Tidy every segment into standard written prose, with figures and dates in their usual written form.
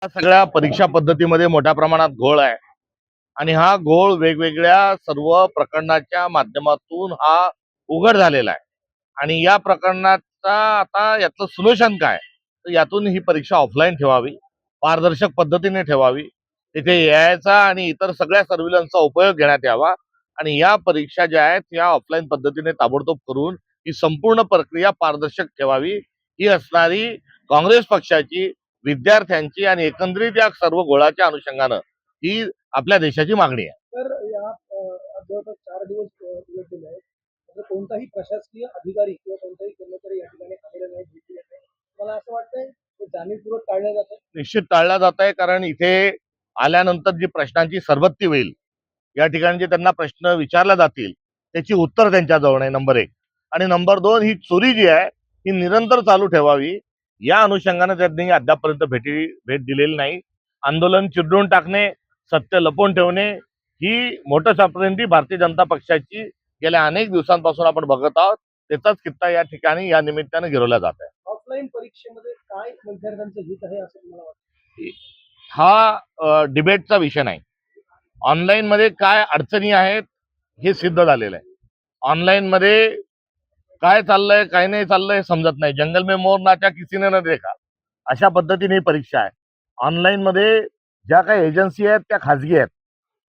या सगळ्या परीक्षा पद्धतीमध्ये मोठ्या प्रमाणात घोळ आहे आणि हा घोळ वेगवेगळ्या सर्व प्रकरणाच्या माध्यमातून हा उघड झालेला आहे. आणि या प्रकरणाचा आता यातलं सोल्युशन काय, तर यातून ही परीक्षा ऑफलाईन ठेवावी, पारदर्शक पद्धतीने ठेवावी, तिथे यायचा आणि इतर सगळ्या सर्व्हिलन्सचा उपयोग घेण्यात यावा आणि या परीक्षा ज्या आहेत या ऑफलाईन पद्धतीने ताबडतोब करून ही संपूर्ण प्रक्रिया पारदर्शक ठेवावी, ही असणारी काँग्रेस पक्षाची, विद्यार्थ्यांची आणि एकंदरीत या सर्व गोळाच्या अनुषंगानं ही आपल्या देशाची मागणी आहे. तर या जवळपास 4 दिवस उलट गेले आहेत. मात्र कोणताही प्रशासकीय अधिकारी किंवा कोणताही कर्मचारी या ठिकाणी आलेला नाही, भेट दिली नाही. मला असं वाटतंय ते जाणीवपूर्वक टाळलं जातंय. निश्चित टाळला जात आहे, कारण इथे आल्यानंतर जी प्रश्नांची सरबत्ती होईल, या ठिकाणी जे त्यांना प्रश्न विचारले जातील त्याची उत्तर त्यांच्याजवळ नाही, नंबर एक. आणि नंबर दोन, ही चोरी जी आहे ही निरंतर चालू ठेवावी, या अनुषंगाने त्यांनी अद्यापपर्यंत भेट दिलेली नाही. आंदोलन चिरडून टाकणे, सत्य लपवून ठेवणे, ही मोठं सापळेंडी भारतीय जनता पक्षाची गेल्या अनेक दिवसांपासून आपण बघत आहोत. त्याचाच किस्सा या ठिकाणी या निमित्ताने गिरवला जात आहे. ऑफलाईन परीक्षेमध्ये काय विद्यार्थ्यांचं हित आहे असं तुम्हाला वाटतं? हा डिबेटचा विषय नाही. ऑनलाईन मध्ये काय अडचणी आहेत हे सिद्ध झालेलं आहे. ऑनलाईन मध्ये काय चाललंय काय नाही चाललंय हे समजत नाही. जंगल में मोर नाचा किसीने न देखा, अशा पद्धतीने ही परीक्षा आहे. ऑनलाईन मध्ये ज्या काही एजन्सी आहेत त्या खाजगी आहेत,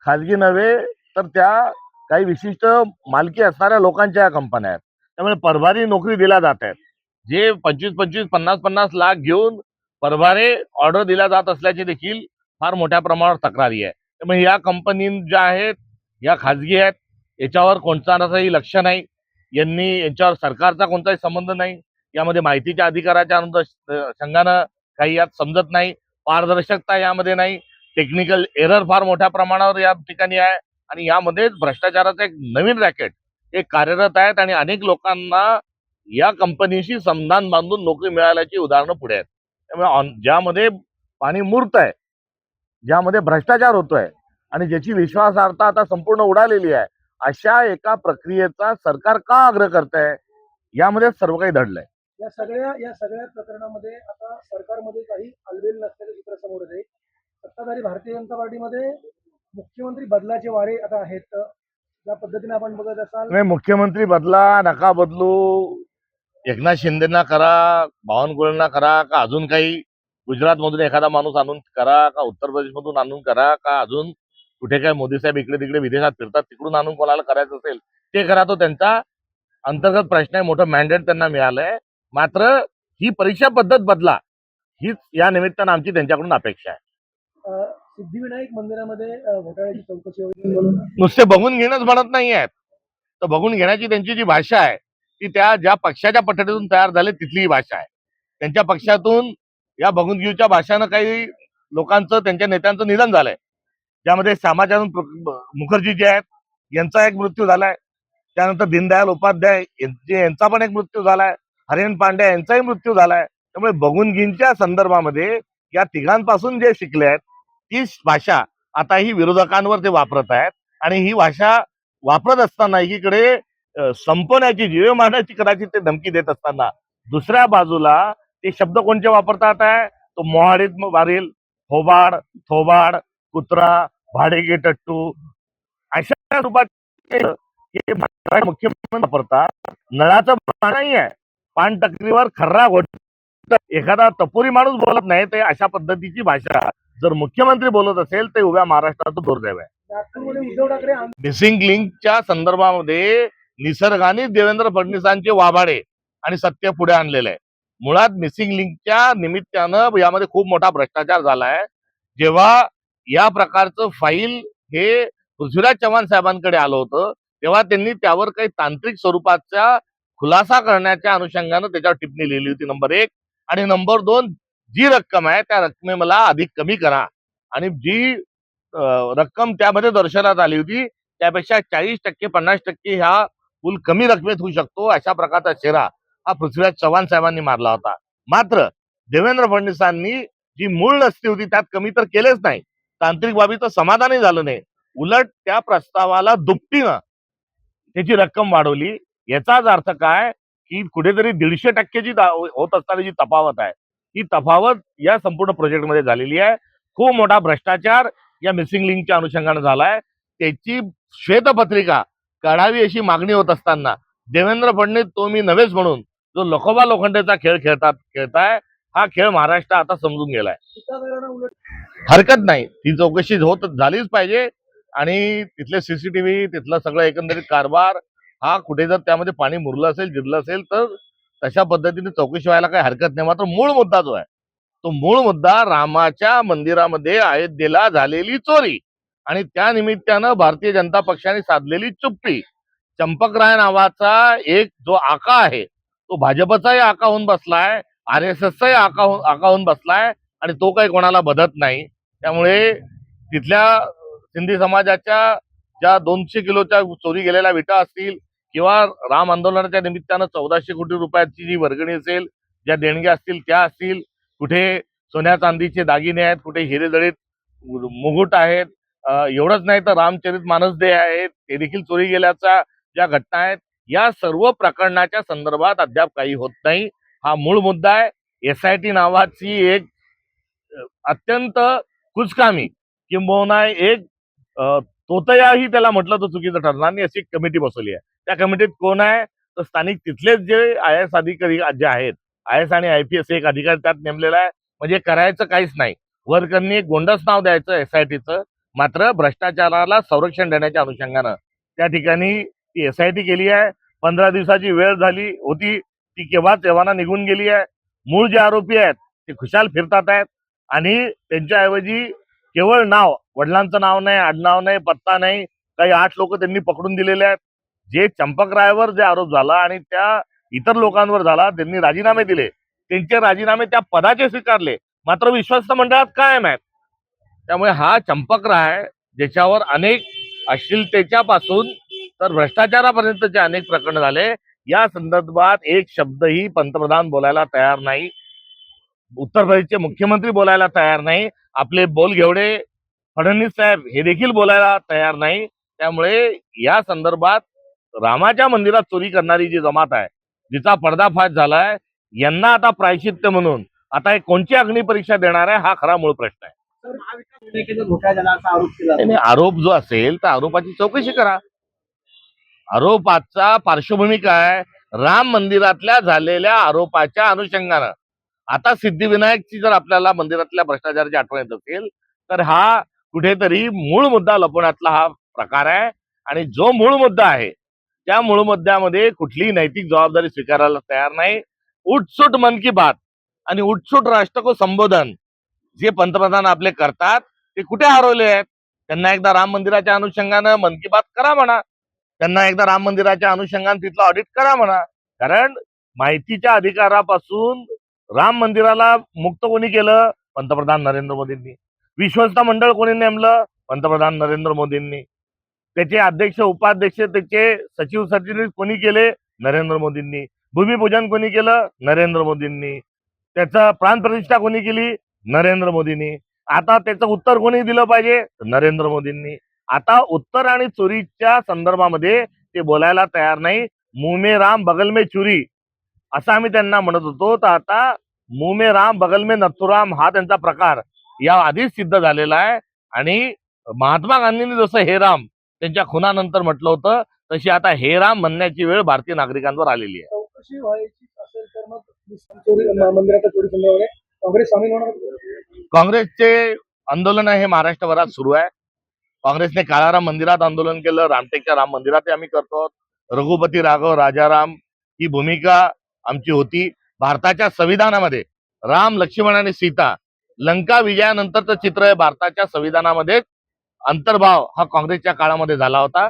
खाजगी नव्हे तर त्या काही विशिष्ट मालकी असणाऱ्या लोकांच्या कंपन्या आहेत. त्यामुळे परभारी नोकरी दिल्या जात आहेत. जे 25-25, 50-50 लाख घेऊन परभारे ऑर्डर दिल्या जात असल्याची देखील फार मोठ्या प्रमाणावर तक्रारी आहे. त्यामुळे या कंपनी ज्या आहेत या खाजगी आहेत, याच्यावर कोणताही लक्ष नाही. यांच्यावर सरकारचा कोणताही संबंध नाही. यामध्ये माहितीच्या अधिकाराच्या अनुषंगानं काही यात समजत नाही. पारदर्शकता यामध्ये नाही. टेक्निकल एरर फार मोठ्या प्रमाणावर या ठिकाणी आहे आणि यामध्ये भ्रष्टाचाराचं एक नवीन रॅकेट हे कार्यरत आहेत आणि अनेक लोकांना या कंपनीशी संधान बांधून नोकरी मिळाल्याची उदाहरणं पुढे आहेत. त्यामुळे ज्यामध्ये पाणी मूर्त आहे, ज्यामध्ये भ्रष्टाचार होतोय आणि ज्याची विश्वासार्हता आता संपूर्ण उडालेली आहे, अशा एका प्रक्रियेचा सरकार का आग्रह करतंय, यामध्ये सर्व काही दडलंय. या सगळ्या प्रकरणामध्ये आता सरकारमध्ये काही अलबेल नसल्याचं चित्र समोर येते. सत्ताधारी भारतीय जनता पार्टीमध्ये मुख्यमंत्री बदलाचे वारे आता आहेत. ज्या पद्धतीने आपण बघत असाल, नाही, मुख्यमंत्री बदला नका बदलू, एकनाथ शिंदेना करा, बावनकुळेंना करा, का अजून काही गुजरात मधून एखादा माणूस आणून करा, का उत्तर प्रदेश मधून आणून करा, का अजून कुठे काय मोदी साहेब इकडे तिकडे विदेशात फिरतात तिकडून आणून कोणाला करायचं असेल ते करा, तो त्यांचा अंतर्गत प्रश्न आहे. मोठं मॅन्डेट त्यांना मिळालंय. मात्र ही परीक्षा पद्धत बदला, हीच या निमित्तानं आमची त्यांच्याकडून अपेक्षा आहे. सिद्धिविनायक मंदिरामध्ये घोटाळ्याची चौकशी होईल म्हणून नुसते बघून घेणंच म्हणत नाही आहेत, तर बघून घेण्याची त्यांची जी भाषा आहे ती त्या ज्या पक्षाच्या पद्धतीतून तयार झाले तिथली भाषा आहे. त्यांच्या पक्षातून या बघून घेऊच्या भाषानं काही लोकांचं, त्यांच्या नेत्यांचं निधन झालंय. ज्यामध्ये श्यामाचरण मुखर्जी जे आहेत यांचा एक मृत्यू झालाय, त्यानंतर दीनदयाल उपाध्याय यांचा पण एक मृत्यू झालाय, हरेन पांड्या यांचाही मृत्यू झालाय. त्यामुळे बघूनगींच्या संदर्भामध्ये या तिघांपासून जे शिकले आहेत तीच भाषा आता ही विरोधकांवर ते वापरत आहेत आणि ही भाषा वापरत असताना एकीकडे संपवण्याची, जीवे मारण्याची कदाचित ते धमकी देत असताना दुसऱ्या बाजूला ते शब्द कोणते वापरतात आहे, तो मोहाडीत मारील, थोबाड, थोबाड, कुत्रा, भाडेगे टट्टू, अशा रूपात मुख्यमंत्री वापरतात. नळाचं पान नाही आहे, पान टकरीवर खर्रा घोट, एखादा टपोरी माणूस बोलत नाही ते अशा पद्धतीची भाषा जर मुख्यमंत्री बोलत असेल तर उभ्या महाराष्ट्राचं दुर्दैव आहे. नागपूरमध्ये उद्धव ठाकरे मिसिंग लिंकच्या संदर्भामध्ये निसर्गाने देवेंद्र फडणवीसांचे वाभाडे आणि सत्य पुढे आणलेलं आहे. मुळात मिसिंग लिंकच्या निमित्तानं यामध्ये खूप मोठा भ्रष्टाचार झालाय. जेव्हा या प्रकारचं फाईल हे पृथ्वीराज चव्हाण साहेबांकडे आलं होतं तेव्हा त्यांनी त्यावर काही तांत्रिक स्वरूपाचा खुलासा करण्याच्या अनुषंगानं त्याच्यावर टिप्पणी लिहिली होती, नंबर एक. आणि नंबर दोन, जी रक्कम आहे त्या रकमेला अधिक कमी करा आणि जी रक्कम त्यामध्ये दर्शनात आली होती त्यापेक्षा 40% 50% ह्या पूल कमी रकमेत होऊ शकतो, अशा प्रकारचा चेहरा हा पृथ्वीराज चव्हाण साहेबांनी मारला होता. मात्र देवेंद्र फडणवीसांनी जी मूळ नसती होती त्यात कमी तर केलेच नाही, तांत्रिक बाबीचं समाधानही झालं नाही, उलट त्या प्रस्तावाला दुपटीनं त्याची रक्कम वाढवली. याचाच अर्थ काय की कुठेतरी 150% जी होत असणारी जी तफावत आहे ही तफावत या संपूर्ण प्रोजेक्टमध्ये झालेली आहे. खूप मोठा भ्रष्टाचार या मिसिंग लिंकच्या अनुषंगाने झालाय. त्याची श्वेतपत्रिका काढावी अशी मागणी होत असताना देवेंद्र फडणवीस तो मी नव्हेच म्हणून जो लोकोबा लोखंडेचा खेळ खेळताय, हा खेळ महाराष्ट्र आता समजून गेलाय. टीकाकारांना उलट हरकत नाही, ती चौकशी झालीच पाहिजे आणि तिथले सीसीटीव्ही, तिथलं सगळं एकंदरीत कारभार हा कुठे जर त्यामध्ये पाणी मुरलं असेल, जिरलं असेल तर तशा पद्धतीने चौकशी व्हायला काही हरकत नाही. मात्र मूळ मुद्दा जो आहे तो मूळ मुद्दा रामाच्या मंदिरामध्ये अयोध्येला झालेली चोरी आणि त्या निमित्तानं भारतीय जनता पक्षाने साधलेली चुप्पी. चंपकराय नावाचा एक जो आका आहे तो भाजपचाही आका होऊन बसलाय, RSSचाही आका होऊन बसलाय आणि तो काही कोणाला बधत नाही. त्यामुळे तिथल्या सिंधी समाजाच्या ज्या 200 किलोच्या चोरी गेलेल्या विटा असतील किंवा राम आंदोलनाच्या निमित्तानं 1400 कोटी रुपयाची जी वर्गणी असेल, ज्या देणग्या असतील त्या असतील, कुठे सोन्या चांदीचे दागिने आहेत, कुठे हिरेजडित मुकुट आहेत, एवढंच नाही तर रामचरित मानस जे आहेत ते देखील चोरी गेल्याच्या ज्या घटना आहेत, या सर्व प्रकरणाच्या संदर्भात अद्याप काही होत नाही. हा मूळ मुद्दा आहे. SIT नावाची एक अत्यंत कुचकामी किंबहुना एक तोतयाही त्याला म्हटलं तर चुकीचं ठरणार नाही अशी एक कमिटी बसवली आहे. त्या कमिटीत कोण आहे तर स्थानिक तिथलेच जे IAS अधिकारी जे आहेत, IAS आणि IPS एक अधिकारी त्यात नेमलेला आहे. म्हणजे करायचं काहीच नाही, वरकरणी एक गोंडस नाव द्यायचं SITचं, मात्र भ्रष्टाचाराला संरक्षण देण्याच्या अनुषंगानं त्या ठिकाणी ती SIT केली आहे. 15 दिवसाची वेळ झाली होती, ती केव्हाच एव्हाना निघून गेली आहे. मूळ जे आरोपी आहेत ते खुशाल फिरतात आहेत आणि त्यांच्याऐवजी केवळ नाव, वडिलांचं नाव नाही, आडनाव नाही, पत्ता नाही, काही 8 लोक त्यांनी पकडून दिलेले आहेत. जे चंपकरायवर जे आरोप झाला आणि त्या इतर लोकांवर झाला, त्यांनी राजीनामे दिले, त्यांचे राजीनामे त्या पदाचे स्वीकारले, मात्र विश्वस्त मंडळात कायम आहेत. त्यामुळे हा चंपकराय ज्याच्यावर अनेक अश्लीलतेच्या पासून तर भ्रष्टाचारापर्यंतचे अनेक प्रकरण झाले, या संदर्भात एक शब्दही पंतप्रधान बोलायला तयार नाही, उत्तर प्रदेशचे मुख्यमंत्री बोलायला तयार नाही, आपले बोलघेवडे फडणवीस साहेब हे देखील बोलायला तयार नाही. त्यामुळे या संदर्भात रामाच्या मंदिरात चोरी करणारी जी जमात आहे, जिचा पर्दाफाश झालाय, यांना आता प्रायश्चित्त म्हणून आता एक कोणती अग्निपरीक्षा देणार आहे हा खरा मूळ प्रश्न आहे. तर महाविकास आघाडीने घोटाळा झाला असा आरोप केला. नाही, आरोप जो असेल तर आरोपाची चौकशी करा. आरोपाचा पार्श्वभूमी काय, राम मंदिरातल्या झालेल्या आरोपाच्या अनुषंगानं. आता सिद्धिविनायकची जर आपल्याला मंदिरातल्या भ्रष्टाचाराची आठवण येत असेल तर हा कुठेतरी मूळ मुद्दा लपवण्यातला हा प्रकार आहे आणि जो मूळ मुद्दा आहे त्या मूळ मुद्द्यामध्ये कुठलीही नैतिक जबाबदारी स्वीकारायला तयार नाही. उठसूट मन की बात आणि उठसूट राष्ट्र को संबोधन जे पंतप्रधान आपले करतात ते कुठे हरवले आहेत. त्यांना एकदा राम मंदिराच्या अनुषंगानं मन की बात करा म्हणा, त्यांना एकदा राम मंदिराच्या अनुषंगानं तिथलं ऑडिट करा म्हणा. कारण माहितीच्या अधिकारापासून राम मंदिराला मुक्त कोणी केलं, पंतप्रधान नरेंद्र मोदींनी. विश्वस्त मंडळ कोणी नेमलं, पंतप्रधान नरेंद्र मोदींनी. त्याचे अध्यक्ष, उपाध्यक्ष, त्याचे सचिव सरचिटणीस कोणी केले, नरेंद्र मोदींनी. भूमिपूजन कोणी केलं, नरेंद्र मोदींनी. त्याचं प्राणप्रतिष्ठा कोणी केली, नरेंद्र मोदींनी. आता त्याचं उत्तर कोणी दिलं पाहिजे, नरेंद्र मोदींनी. आता उत्तर आणि चोरीच्या संदर्भामध्ये ते बोलायला तयार नाही. मुंह में राम बगल में चोरी असं आम्ही त्यांना म्हणत होतो, तर आता मुंह में राम बगल में नथुराम हा त्यांचा प्रकार या आधीच सिद्ध झालेला आहे. आणि महात्मा गांधींनी जसं हे राम त्यांच्या खुनानंतर म्हटलं होतं, तशी आता हे राम म्हणण्याची वेळ भारतीय नागरिकांवर आलेली आहे. चौकशी व्हायची असेल तर मग मंदिराच्या चोरी संदर्भात काँग्रेस सामील होणार. काँग्रेसचे आंदोलन हे महाराष्ट्रभरात सुरू आहे. काँग्रेसने काळाराम मंदिरात आंदोलन केलं, रामटेकच्या राम मंदिरात आम्ही करतो. रघुपती राघव राजाराम ही भूमिका आमची होती. भारताच्या संविधानामध्ये राम, लक्ष्मण आणि सीता लंका विजयानंतरचं चित्र आहे. भारताच्या संविधानामध्ये अंतर्भाव हा काँग्रेसच्या काळामध्ये झाला होता.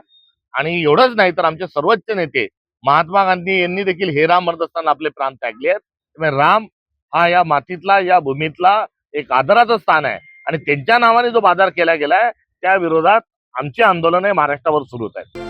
आणि एवढंच नाही तर आमचे सर्वोच्च नेते महात्मा गांधी यांनी देखील हे राम म्हणत असताना आपले प्राण टाकले आहेत. त्यामुळे राम हा या मातीतला, या भूमीतला एक आदराचं स्थान आहे आणि त्यांच्या नावाने जो बाजार केला गेलाय त्या विरोधात आमचे आंदोलन हे महाराष्ट्रावर सुरू होत आहे.